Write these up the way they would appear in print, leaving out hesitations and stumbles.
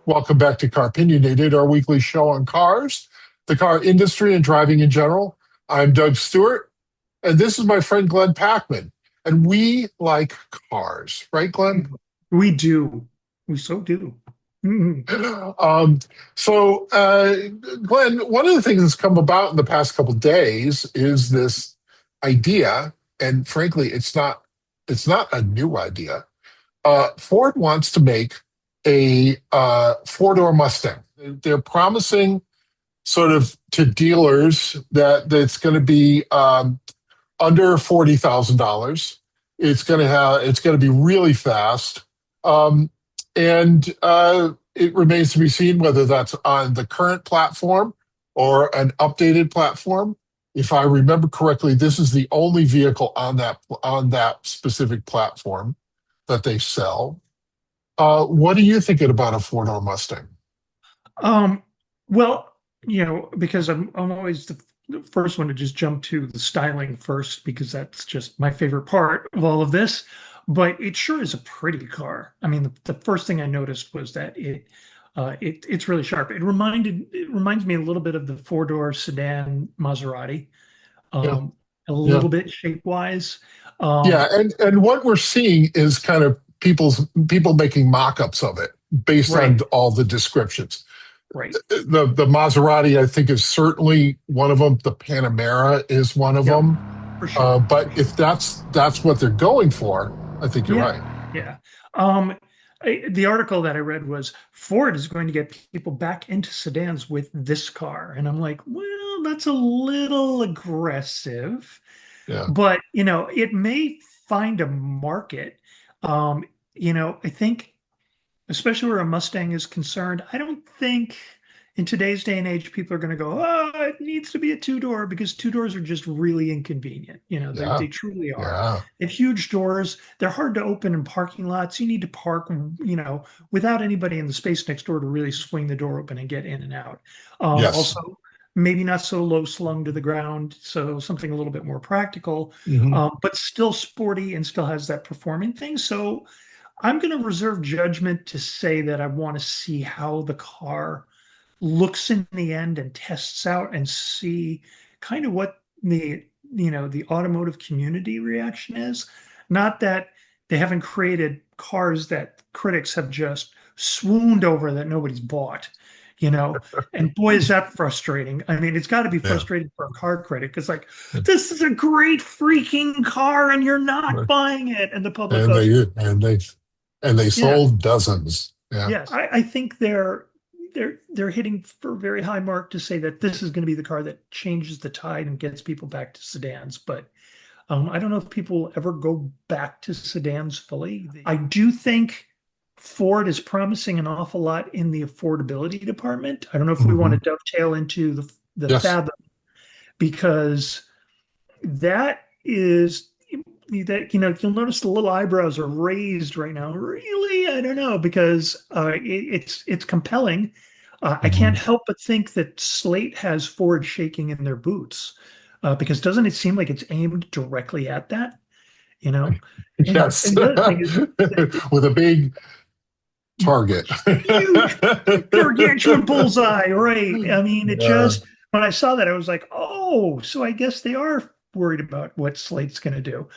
Welcome back to Car-Pinionated, our weekly show on cars, the car industry, and driving in general. I'm Doug Stewart, and this is my friend Glenn Packman. And we like cars, right, Glenn? We do. We so do. Mhm. Um, so, Glenn, one of the things that's come about in the past couple of days is this idea, and frankly, it's not a new idea. Ford wants to make a four-door Mustang. They're promising sort of to dealers that it's going to be under $40,000. It's going to be really fast, and it remains to be seen whether that's on the current platform or an updated platform. If I remember correctly, this is the only vehicle on that specific platform that they sell. What are you thinking about a four-door Mustang? Um, well, because I'm always the first one to just jump to the styling first because that's just my favorite part of all of this. But it sure is a pretty car. I mean, the first thing I noticed was that it's really sharp. It reminds me a little bit of the four-door sedan Maserati, Yeah, um, a yeah, little bit shape-wise. yeah. Um, And what we're seeing is kind of people making mock-ups of it based on right, all the descriptions. right. The Maserati, I think, is certainly one of them. The Panamera is one of Yep, them. for sure. But if that's what they're going for, I think you're Yeah, right. yeah. The article that I read was Ford is going to get people back into sedans with this car. And I'm like, well, that's a little aggressive, Yeah. but it may find a market. Um, I think especially where a Mustang is concerned, I don't think in today's day and age people are going to go, oh, it needs to be a two door because two doors are just really inconvenient. Yeah. They truly are. Yeah. They have huge doors. They're hard to open in parking lots. You need to park, without anybody in the space next door to really swing the door open and get in and out. Yes. Also, maybe not so low slung to the ground, so something a little bit more practical, Hmm. but still sporty and still has that performing thing. So I'm going to reserve judgment to say that I want to see how the car looks in the end and tests out and see kind of what the automotive community reaction is. Not that they haven't created cars that critics have just swooned over that nobody's bought, you know. And boy, is that frustrating. I mean, it's got to be Yeah. frustrating for a car critic. It's like, this is a great freaking car and you're not buying it. And the public And goes, they yeah, sold dozens. Yeah. yes. I think they're hitting for a very high mark to say that this is going to be the car that changes the tide and gets people back to sedans. But I don't know if people will ever go back to sedans fully. I do think Ford is promising an awful lot in the affordability department. I don't know if we want Hmm. to dovetail into the Yes. Fathom because that is that you'll notice the little eyebrows are raised right now. Really, I don't know because it's compelling. I can't Hmm. help but think that Slate has Ford shaking in their boots because doesn't it seem like it's aimed directly at that? You know, Yes. and the other thing is With a big target. huge, gargantuan bullseye, right? I mean, it Yeah. just when I saw that, I was like, oh, so I guess they are worried about what Slate's going to do.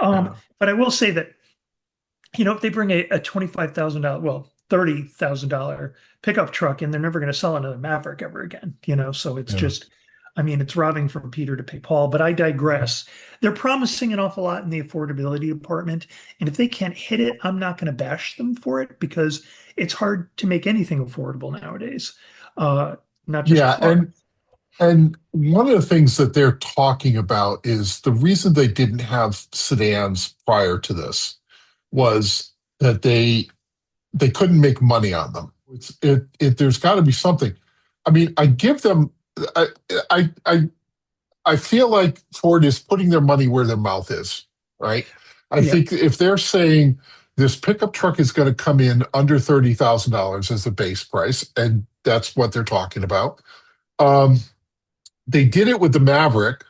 Yeah. But I will say that if they bring a $25,000, well, $30,000 pickup truck in, they're never going to sell another Maverick ever again. So it's Yeah. just, I mean, it's robbing from Peter to pay Paul. But I digress. They're promising an awful lot in the affordability department, and if they can't hit it, I'm not going to bash them for it because it's hard to make anything affordable nowadays, uh, not just Yeah. cars. And one of the things that they're talking about is the reason they didn't have sedans prior to this was that they couldn't make money on them. There's got to be something. I mean, I give them. I, I I I feel like Ford is putting their money where their mouth is, right? I Yeah, think if they're saying this pickup truck is going to come in under $30,000 as the base price, and that's what they're talking about. Um, they did it with the Maverick.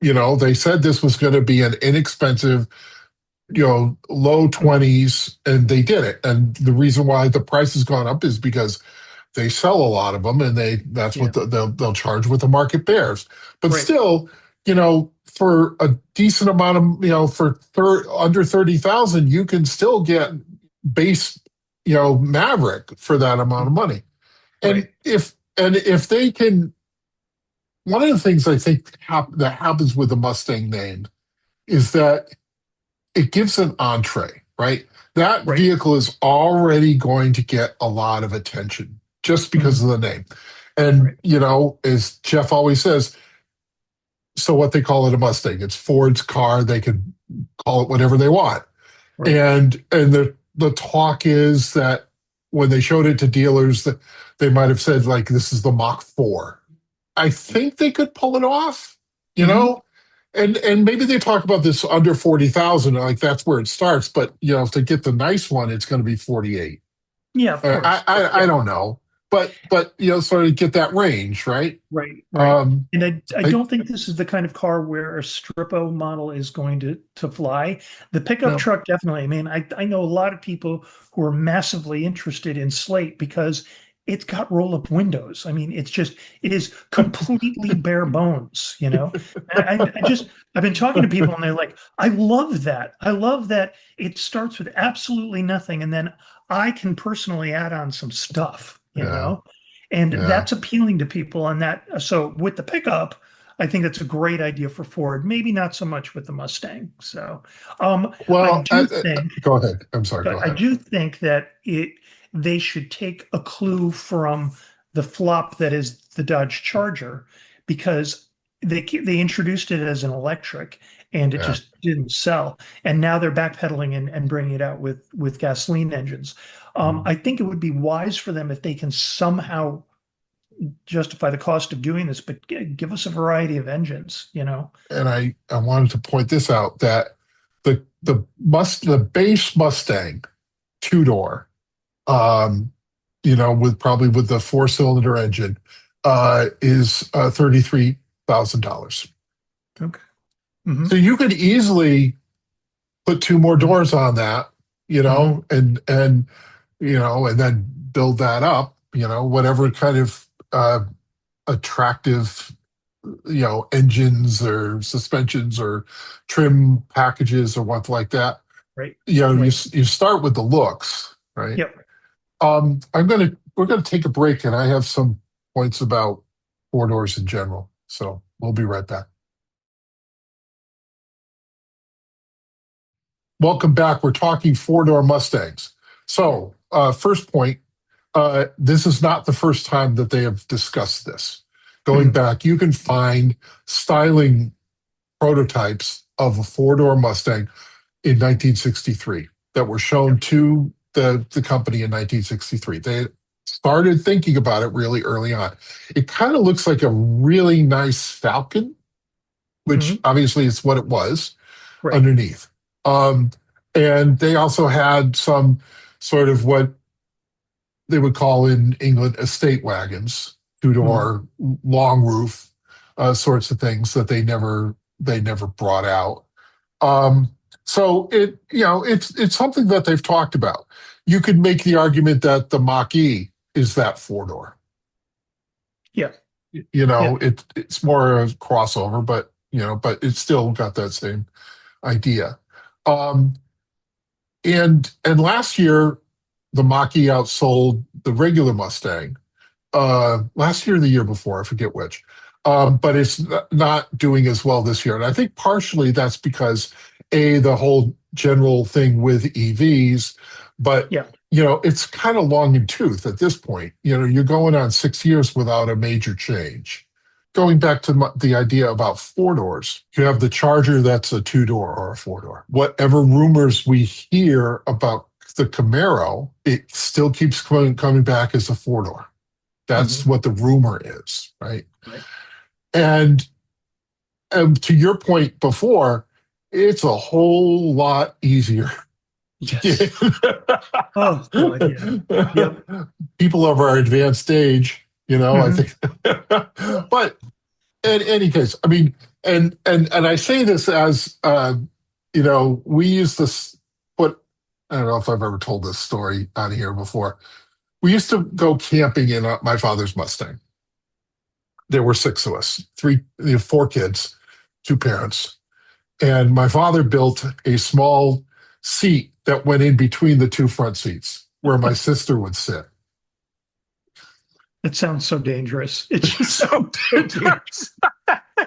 They said this was going to be an inexpensive, low 20s, and they did it. And the reason why the price has gone up is because they sell a lot of them, and that's what Yeah. they'll charge what the market bears. But Right. still, for a decent amount of, under 30,000, you can still get base, Maverick for that amount of Mhm. money. And Right. if they can, one of the things I think that happens with the Mustang name is that it gives an entree, right? That Right. vehicle is already going to get a lot of attention just because Mhm. of the name. And, Right. as Jeff always says, so what, they call it a Mustang. It's Ford's car. They can call it whatever they want. Right. And the talk is that when they showed it to dealers, that they might have said, like, this is the Mach 4. I think they could pull it off, you Hmm. know? And maybe they talk about this under 40,000, like that's where it starts. But to get the nice one, it's going to be 48. Yeah, of I, course. I I Yeah. don't know, but sort of get that range, right? Right. Right. Um, And I I don't think this is the kind of car where a Strippo model is going to fly. The pickup no, truck, definitely. I mean, I know a lot of people who are massively interested in Slate because it's got roll-up windows. I mean, it is completely bare bones, you know. I've been talking to people and they're like, I love that. I love that it starts with absolutely nothing, and then I can personally add on some stuff, you yeah, know. And yeah. that's appealing to people. And so with the pickup, I think that's a great idea for Ford. Maybe not so much with the Mustang. So, I Well, do think, go ahead. I'm sorry. Go I ahead. do think that they should take a clue from the flop that is the Dodge Charger, because they introduced it as an electric and it Yeah. just didn't sell. And now they're backpedaling and bringing it out with gasoline engines. I think it would be wise for them if they can somehow justify the cost of doing this, but give us a variety of engines, you know? And I wanted to point this out, that the base Mustang 2 door, um, with the 4-cylinder engine, is $33,000. Okay. Hmm. So you could easily put two more doors on that, Hmm. and then build that up, whatever kind of attractive, engines or suspensions or trim packages or what like that. Right. You Right. you start with the looks, right? Yep. We're gonna take a break, and I have some points about 4 doors in general. So we'll be right back. Welcome back. We're talking 4-door Mustangs. So, first point, this is not the first time that they have discussed this. Going Hmm. back, you can find styling prototypes of a 4-door Mustang in 1963 that were shown Yep. to the company in 1963. They started thinking about it really early on. It kind of looks like a really nice Falcon, which Hmm. obviously is what it was Right. underneath. Um, and they also had some sort of what they would call in England estate wagons, two Hmm. door, long roof, sorts of things that they never brought out. Um, so it's something that they've talked about. You could make the argument that the Mach E is that 4-door. Yeah. Yeah. It's more a crossover, but it's still got that same idea. Um, and last year, the Mach-E outsold the regular Mustang. Last year or the year before, I forget which. But it's not doing as well this year. And I think partially that's because, the whole general thing with EVs, but Yeah. it's kind of long in tooth at this point. You're going on 6 years without a major change. Going back to the idea about 4 doors, you have the Charger that's a 2-door or a 4-door. Whatever rumors we hear about the Camaro, it still keeps coming back as a 4-door. That's Hmm. what the rumor is, right? Right. And, to your point before, it's a whole lot easier to Yes. Oh God. Yeah. Yep. get people of our advanced age, I Hmm. think. But in any case, I mean, and I say this as we used to put, I don't know if I've ever told this story on here before. We used to go camping in my father's Mustang. There were six of us, four kids, two parents. And my father built a small seat that went in between the two front seats where my sister would sit. It sounds so dangerous. It's just So so dangerous.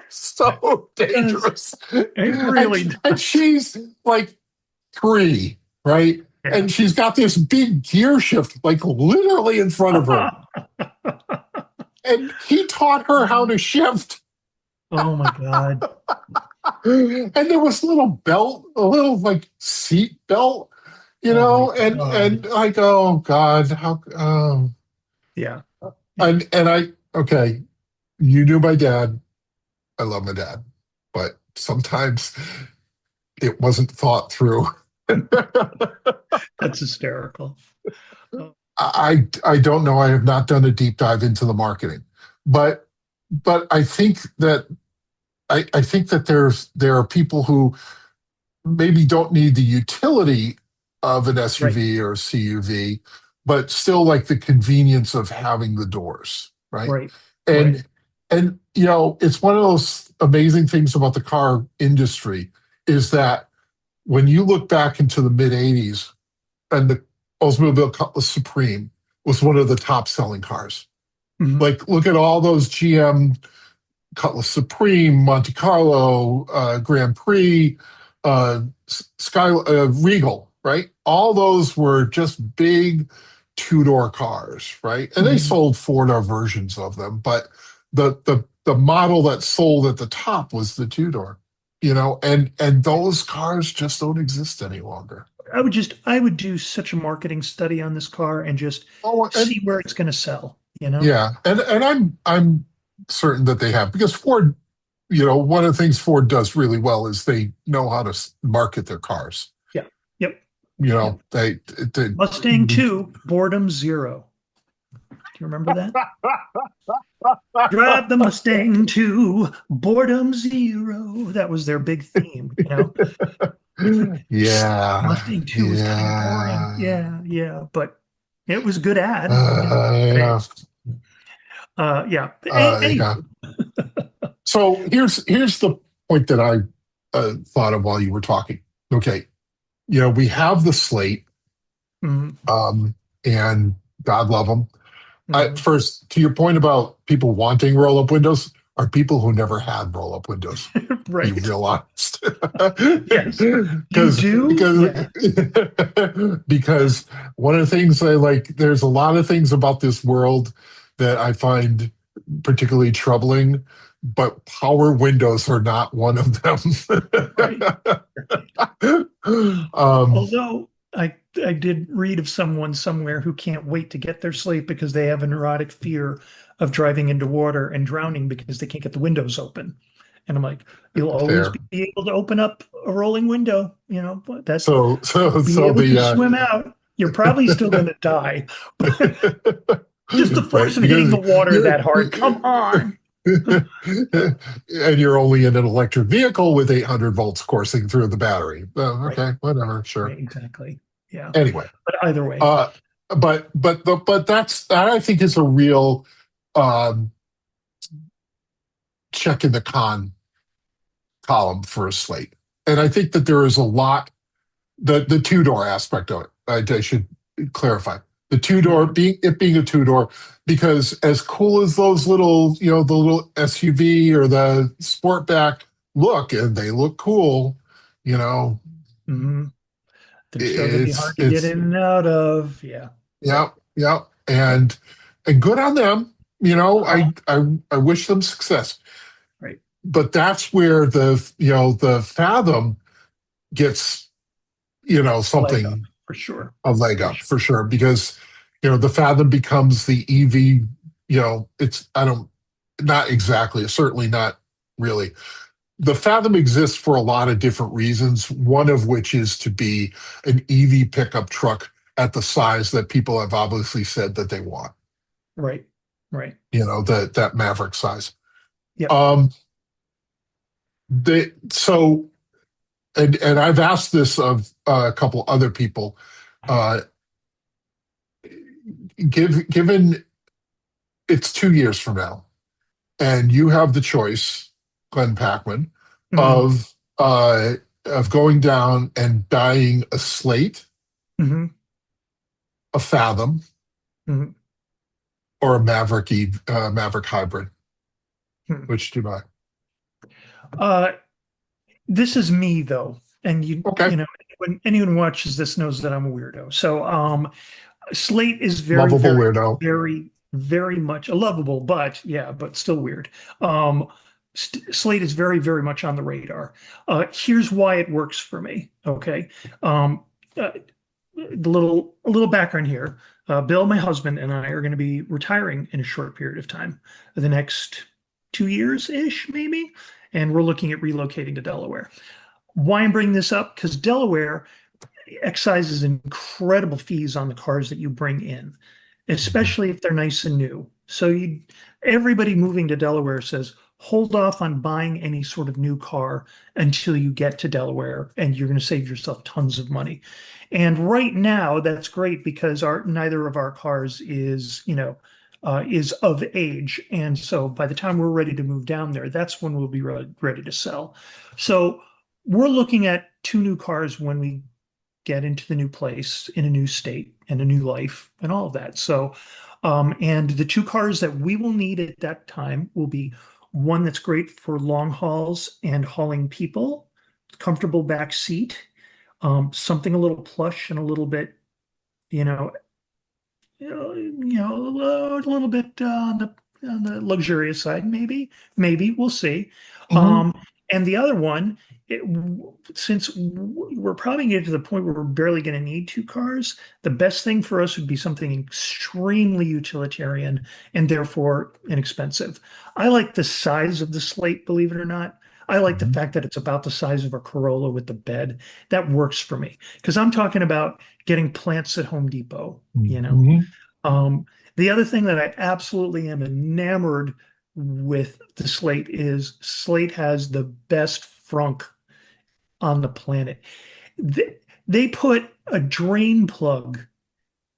so dangerous. It really And she's like three, right? yeah. And she's got this big gear shift, like literally in front of her. And he taught her how to shift. Oh my God. And there was a little belt, a little like seat belt, and like, oh God, how, yeah. and okay, you knew my dad. I love my dad, but sometimes it wasn't thought through. That's hysterical. I don't know. I have not done a deep dive into the marketing, but I think that I think that there are people who maybe don't need the utility of an SUV or CUV, but still like the convenience of having the doors, right? Right. And Right. and it's one of those amazing things about the car industry is that when you look back into the mid 80s and the Oldsmobile Cutlass Supreme was one of the top selling cars. Mhm. Like look at all those GM Cutlass Supreme, Monte Carlo, Grand Prix, Regal, right? All those were just big two-door cars, right? And they Mhm. sold four-door versions of them, but the model that sold at the top was the two-door, and those cars just don't exist any longer. I would do such a marketing study on this car and just Oh, see where it's going to sell, yeah, and I'm certain that they have because Ford, one of the things Ford does really well is they know how to market their cars. Yeah. Yep. Yep. They Mustang 2, boredom zero. Do you remember that? Drive the Mustang 2, boredom zero. That was their big theme. Yeah, Mustang 2 was kind of boring. yeah, Yeah. But it was a good ad. yeah, Yeah. yeah. Anywho. So here's the point that I thought of while you were talking. Okay, we have the Slate, Mhm. and God love them. Mhm. First, to your point about people wanting roll-up windows, are people who never had roll-up windows. Be Right. real honest. Yes. You because do? because Yeah. because one of the things I like, there's a lot of things about this world that I find particularly troubling, but power windows are not one of them. Right. um, Although I did read of someone somewhere who can't wait to get their sleep because they have a neurotic fear of driving into water and drowning because they can't get the windows open. And I'm like, you'll always Fair. be able to open up a rolling window, but that So you'll so be so able to the swim out. You're probably still going to die, but just the force right, of hitting because the water you're that hard. Come on. and you're only in an electric vehicle with 800 volts coursing through the battery. Right. Okay, whatever, Right. sure. Exactly. Yeah. Anyway, But either way. uh, but that I think is a real um, check in the con column for a slate, and I think that there is a lot the two-door aspect of it. I should clarify the two-door Mhm. being a two-door because as cool as those little the little SUV or the Sportback look, and they look cool, you know Mhm. They're still going to be it's hard to get in and out of. Yeah. yeah, yeah, Yep. and good on them. Uh-huh. I wish them success, Right. but that's where the Fathom gets A leg up something for sure. a leg For up sure. for sure because the Fathom becomes the EV. It's I don't not exactly, certainly not really. The Fathom exists for a lot of different reasons. One of which is to be an EV pickup truck at the size that people have obviously said that they want. Right. Right. That Maverick size. Yep. Um, so and I've asked this of a couple other people. Uh, given it's 2 years from now, and you have the choice, Glenn Packman, Mhm, of going down and buying a Slate, mhm, a Fathom, mhm, or a Maverick hybrid. mhm. Which do you buy? Uh, this is me though, and Okay, when anyone watches this knows that I'm a weirdo. So Slate is very, lovable very, weirdo. very, very much a lovable, but yeah, but still weird. Um, Slate is very, very much on the radar. Here's why it works for me. Okay. Um, uh, a little background here. Bill, my husband, and I are going to be retiring in a short period of time, the next 2 years ish, maybe. And we're looking at relocating to Delaware. Why I'm bringing this up? Because Delaware excises incredible fees on the cars that you bring in, Mhm. especially if they're nice and new. Everybody moving to Delaware says, hold off on buying any sort of new car until you get to Delaware, and you're going to save yourself tons of money. And right now, that's great because neither of our cars is of age, and so by the time we're ready to move down there, that's when we'll be ready to sell. So we're looking at two new cars when we get into the new place in a new state and a new life and all of that. So, and the two cars that we will need at that time will be one that's great for long hauls and hauling people, comfortable back seat, something a little plush and a little bit, you know, a little bit on the luxurious side, maybe we'll see. Mhm. Um, and the other one, since we're probably getting to the point where we're barely going to need two cars, the best thing for us would be something extremely utilitarian and therefore inexpensive. I like the size of the Slate, believe it or not. I like the Mhm. fact that it's about the size of a Corolla with the bed. That works for me because I'm talking about getting plants at Home Depot, you know. Mhm. Um, the other thing that I absolutely am enamored with the Slate is Slate has the best frunk on the planet. They put a drain plug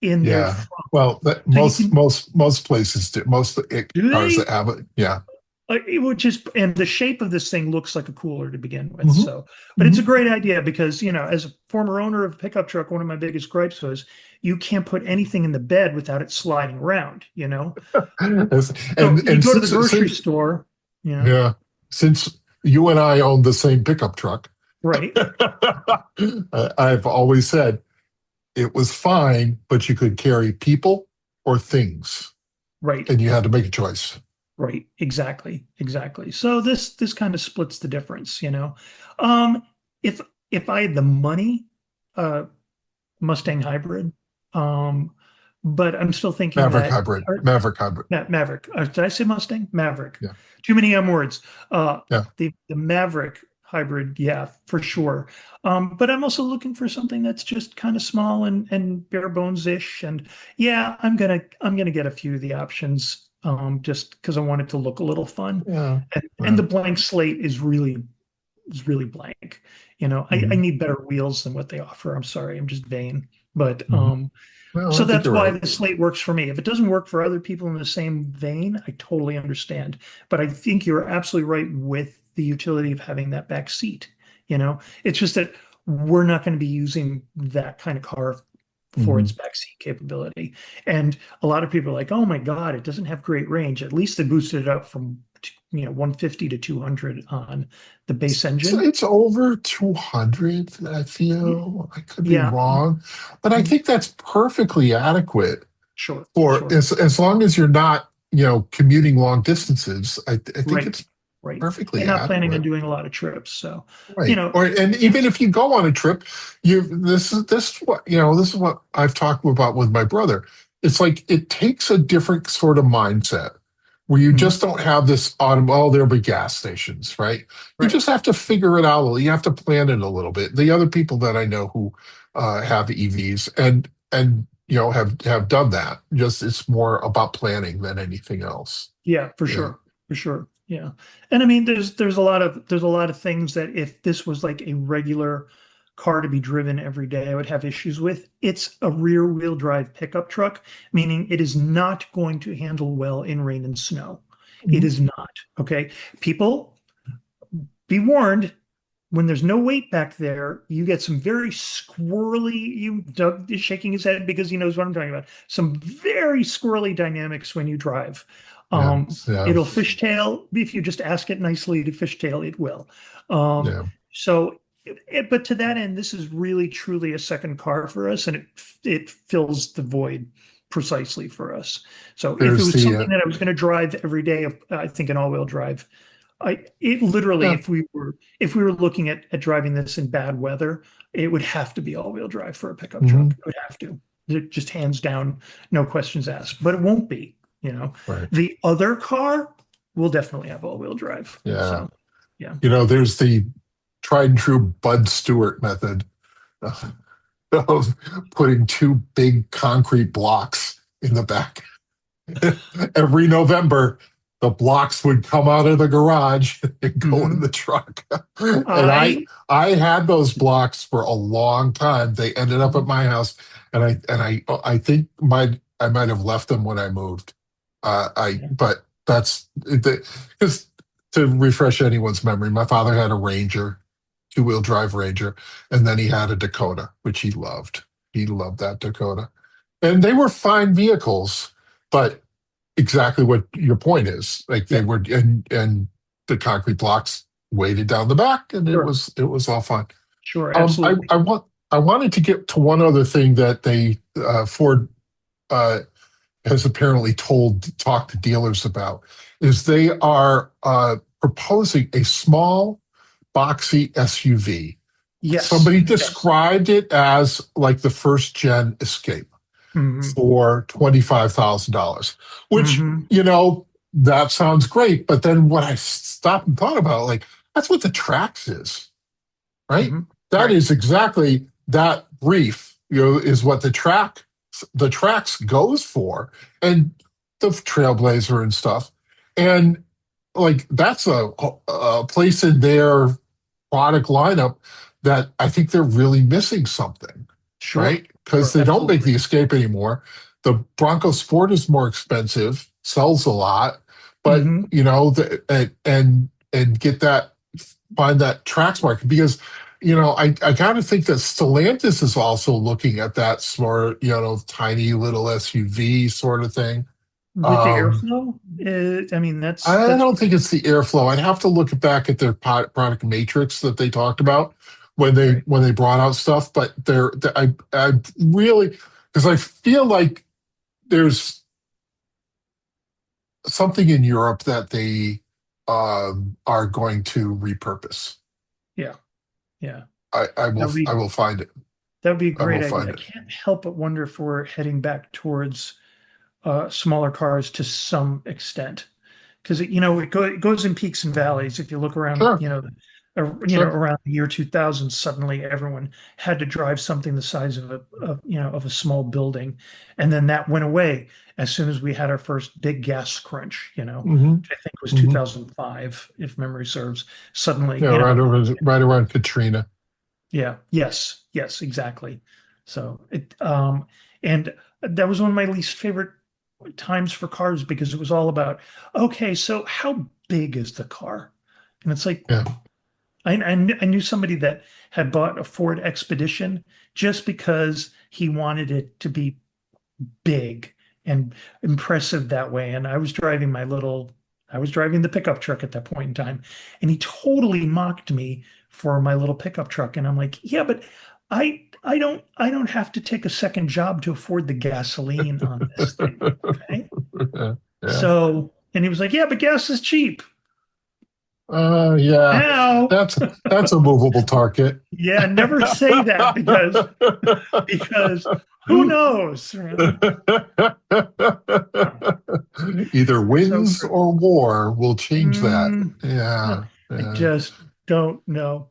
in their Yeah. frunk. Well, So you most can, most places do. Most do cars that they? have it. Yeah. It would just, and the shape of this thing looks like a cooler to begin with. Hmm. So, but it's a Hmm. great idea because, as a former owner of a pickup truck, one of my biggest gripes was you can't put anything in the bed without it sliding around. So you And go to the since grocery store, you know, yeah, since you and I own the same pickup truck, right, I've always said it was fine, but you could carry people or things, right, and you had to make a choice. right, exactly, exactly. So this kind of splits the difference. Um, if if I had the money, uh, Mustang hybrid, um, but I'm still thinking Maverick that hybrid. or, Maverick hybrid. Maverick. Did I say Mustang? Maverick. Yeah. Too many M words. Yeah. The Maverick hybrid, yeah, for sure. But I'm also looking for something that's just kind of small and bare bones-ish. And yeah, I'm gonna get a few of the options just because I want it to look a little fun. Yeah. And Yeah. the blank slate is really blank. I Hmm. need better wheels than what they offer. I'm sorry, I'm just vain. But Hmm. Well, so I think that's you're why right. the slate works for me. If it doesn't work for other people in the same vein, I totally understand. But I think you're absolutely right with the utility of having that back seat. It's just that we're not going to be using that kind of car for its Hmm. backseat capability. And a lot of people are like, "Oh my God, it doesn't have great range." At least they boosted it up from 150 to 200 on the base engine. It's over 200, I feel. I could be Yeah, wrong, but I think that's perfectly adequate sure, for sure. as long as you're not, commuting long distances. I think Right, it's right. perfectly And not planning on adequate. doing a lot of trips. So, you Right. know, Or and even it's if you go on a trip, this is what I've talked about with my brother. It's like it takes a different sort of mindset where you mhm, just don't have this oh, there'll be gas stations, right? You right. just have to figure it out. You have to plan it a little bit. The other people that I know who have EVs and have done that. Just it's more about planning than anything else. Yeah, for Yeah. sure. For sure. Yeah. And I mean, there's a lot of things that if this was like a regular car to be driven every day, I would have issues with. It's a rear wheel drive pickup truck, meaning it is not going to handle well in rain and snow. It Mhm. is not. Okay. People, be warned, when there's no weight back there, you get some very squirrely. Doug is shaking his head because he knows what I'm talking about. Some very squirrely dynamics when you drive. Yeah, yeah, It'll fishtail if you just ask it nicely to fishtail. It will. Um, yeah. so, but to that end, this is really truly a second car for us, and it fills the void precisely for us. So, if it There's was the something that I was going to drive every day, I think an all-wheel drive. It literally, yeah. if we were looking at driving this in bad weather, it would have to be all-wheel drive for a pickup truck. Mhm. It would have to. Just hands down, no questions asked. But it won't be, you know. Right. The other car will definitely have all-wheel drive. Yeah. So, yeah. There's the tried and true Bud Stewart method of, of putting two big concrete blocks in the back. Every November, the blocks would come out of the garage and go in Mhm. the truck. And I I I had those blocks for a long time. They ended up at my house, and I think I might have left them when I moved. I but that's because to refresh anyone's memory, my father had a Ranger, two-wheel drive Ranger, and then he had a Dakota, which he loved. He loved that Dakota, and they were fine vehicles, but exactly what your point is. Like they Yeah, were, and the concrete blocks weighted down the back, and it sure, was it was all fine. sure, Um, I absolutely. I want I wanted to get to one other thing that Ford uh, has apparently talked to dealers about is they are proposing a small boxy SUV. Yes, Somebody yes. described it as like the first gen Escape Hmm. for $25,000, which, Hmm. that sounds great. But then when I stopped and thought about it, like, that's what the Trax is, right? Hmm. That Right. is exactly that brief, is what the Trax goes for, and the Trailblazer and stuff. And like, that's a place in their product lineup that I think they're really missing something, Sure, right? Because sure, they don't make absolutely. the Escape anymore. The Bronco Sport is more expensive, sells a lot, but Hmm. and get that find that Trax market because I kind of think that Stellantis is also looking at that smart, tiny little SUV sort of thing. With the Um, airflow, I mean, that's I that's don't think it's the airflow. I'd have to look back at their product matrix that they talked about when they right. when they brought out stuff. But I really, because I feel like there's something in Europe that they are going to repurpose. Yeah, yeah. I That will would I be will find it. that would be a I will great idea. find I it. can't help but wonder if we're heading back towards smaller cars to some extent, because it goes in peaks and valleys. If you look around, Sure, sure. around the year 2000, suddenly everyone had to drive something the size of a small building, and then that went away as soon as we had our first big gas crunch. Hmm. Which I think was Hmm. 2005, if memory serves. Suddenly, Yeah, right around Katrina. yeah, yes, yes, exactly. So and that was one of my least favorite times for cars because it was all about, okay, so how big is the car? And it's like, Yeah. I knew somebody that had bought a Ford Expedition just because he wanted it to be big and impressive that way. And I was driving the pickup truck at that point in time, and he totally mocked me for my little pickup truck. And I'm like, yeah, but I don't have to take a second job to afford the gasoline on this thing. Okay. Yeah. Yeah. So, and he was like, yeah, but gas is cheap. Yeah. Now, That's a movable target. yeah, never say that because who knows, right? Either So wins true. or war will change that. Mm, Yeah. I Yeah. just don't know.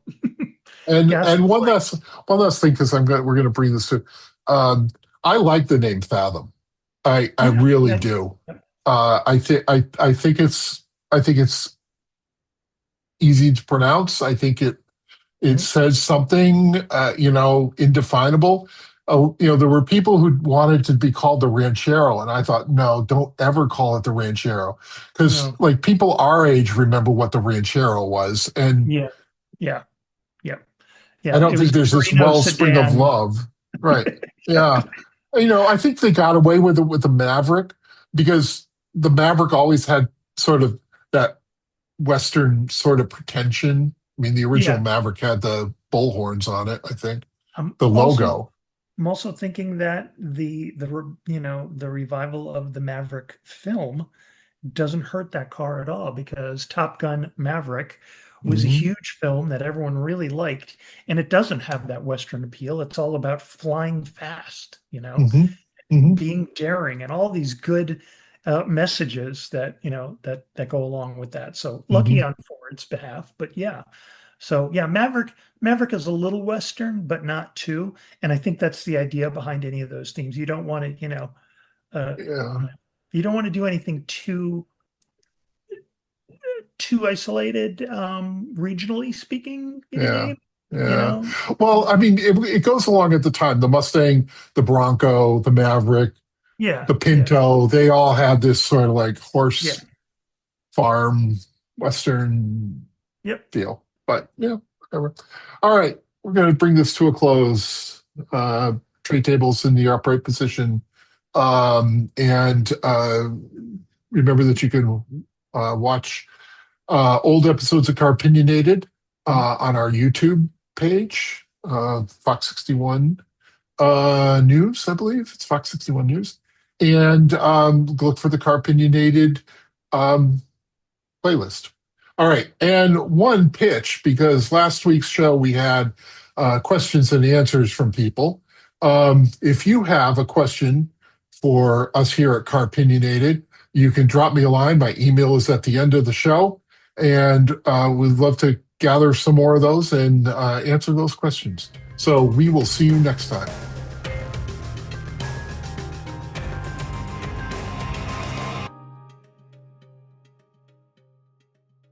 And Gas and is one last thing because we're gonna bring this to. Um, I like the name Fathom. I yeah, really yeah, do. yeah. I think it's easy to pronounce. I think it says something, indefinable. There were people who wanted to be called the Ranchero, and I thought, no, don't ever call it the Ranchero, because No. like people our age remember what the Ranchero was, and Yeah. Yeah. Yeah. I Yeah. don't It was think a there's this Torino wellspring of sedan. love, right? Yeah, I think they got away with it with the Maverick because the Maverick always had sort of that Western sort of pretension. I mean, the original Yeah. Maverick had the bullhorns on it, I think, I'm the also logo. I'm also thinking that the revival of the Maverick film doesn't hurt that car at all, because Top Gun Maverick was a Hmm. huge film that everyone really liked, and it doesn't have that Western appeal. It's all about flying fast, Hmm. Hmm. being daring, and all these good messages that that go along with that. So lucky Hmm. on Ford's behalf, but yeah. So yeah, Maverick is a little Western, but not too. And I think that's the idea behind any of those themes. You don't want to, uh, Yeah, you don't want to do anything too isolated, regionally speaking in a yeah, name, you yeah. know? Well, I mean, it goes along at the time. The Mustang, the Bronco, the Maverick, Yeah, the yeah, Pinto, they all had this sort of like yeah. horse farm Western Yep. deal. But yeah, whatever. All right, we're going to bring this to a close. Uh, Tray tables in the upright position. And remember that you can watch old episodes of Car-Pinionated Mhm. on our YouTube page, Fox 61 News, I believe. It's Fox 61 News. And look for the Car-Pinionated um, playlist. All right. And one pitch, because last week's show we had questions and answers from people. If you have a question for us here at Car-Pinionated, you can drop me a line. My email is at the end of the show. And we'd love to gather some more of those and answer those questions. So we will see you next time.